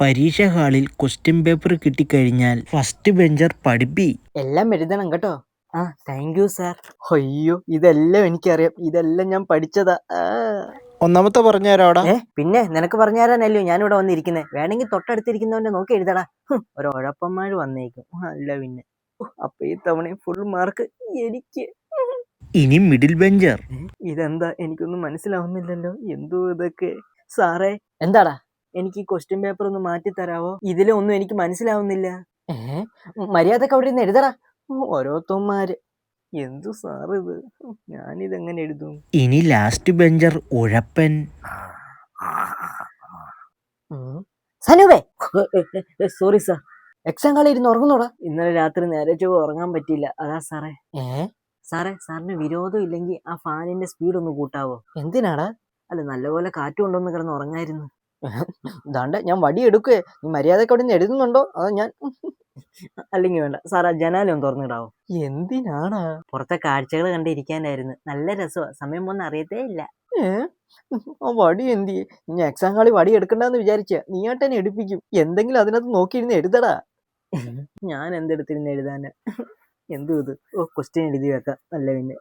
പരീക്ഷ ഹാളിൽ question paper കിട്ടിക്കഴിഞ്ഞാൽ ഫസ്റ്റ് ബെഞ്ചർ പഠിപ്പി. എല്ലാം എഴുതണം കേട്ടോ. ആ താങ്ക് യു സാർ. അയ്യോ ഇതെല്ലാം എനിക്കറിയാം, ഇതെല്ലാം ഞാൻ പഠിച്ചതാ. ഒന്നാമത്തെ പറഞ്ഞുതരാടാ. പിന്നെ നിനക്ക് പറഞ്ഞു തരാനല്ലോ ഞാനിവിടെ വന്നിരിക്കുന്നത്. വേണമെങ്കിൽ തൊട്ടടുത്തിരിക്കുന്നവന്റെ നോക്കി എഴുതടാ. ഒരു ഉഴപ്പന്മാർ വന്നേക്കും. അല്ല പിന്നെ അപ്പൊ ഈ തവണ ഫുൾ മാർക്ക് എനിക്ക്. ഇനി മിഡിൽ ബെഞ്ചർ. ഇതെന്താ എനിക്കൊന്നും മനസ്സിലാവുന്നില്ലല്ലോ, എന്തോ ഇതൊക്കെ. സാറേ എന്താടാ, എനിക്ക് ഈ ക്വസ്റ്റ്യൻ പേപ്പർ ഒന്ന് മാറ്റി തരാവോ? ഇതിലൊന്നും എനിക്ക് മനസ്സിലാവുന്നില്ല. മര്യാദക്ക് അവിടെ ഇരുന്ന് എഴുതടാ. ഓരോരുത്തന്മാര് എന്തു സാറ് ഇത്, ഞാനിതെങ്ങനെ എഴുതും? ഇനി ലാസ്റ്റ് ബെഞ്ചർ ഉഴപ്പൻ. സനുവേ സോറി സാർ, എക്സാം കളി ഇരുന്ന് ഉറങ്ങുന്നോടാ. ഇന്നലെ രാത്രി നേരെ ചൊവ്വ ഉറങ്ങാൻ പറ്റിയില്ല, അതാ സാറേ. സാറിന് വിരോധം ഇല്ലെങ്കിൽ ആ ഫാനിന്റെ സ്പീഡ് ഒന്ന് കൂട്ടാവോ? എന്തിനാടാ? അല്ല നല്ലപോലെ കാറ്റ് കൊണ്ടൊന്ന് കിടന്ന് ഉറങ്ങായിരുന്നു. ദാണ്ട ഞാൻ വടി എടുക്കേ, നീ മര്യാദക്ക് അവിടെ നിന്ന് എഴുതുന്നുണ്ടോ അതോ ഞാൻ? അല്ലെങ്കിൽ വേണ്ട സാർ, ആ ജനാലം ഒന്ന് തുറന്നിടാവോ? എന്തിനാടാ? പുറത്തെ കാഴ്ചകൾ കണ്ടിരിക്കാനായിരുന്നു. നല്ല രസമാണ്, സമയം ഒന്നും അറിയത്തേ ഇല്ല. ആ വടി എന്തി? ഞാൻ എക്സാം ഹാളിൽ വടി എടുക്കണ്ടെന്ന് വിചാരിച്ച നീയാട്ടെന്നെ എടുപ്പിക്കും. എന്തെങ്കിലും അതിനകത്ത് നോക്കിയിരുന്ന് എഴുതടാ. ഞാൻ എന്തെടുത്തിരുന്ന് എഴുതാന്? എന്തു ഇത്? ക്വസ്റ്റ്യൻ എഴുതി വെക്കാം, നല്ല പിന്നെ.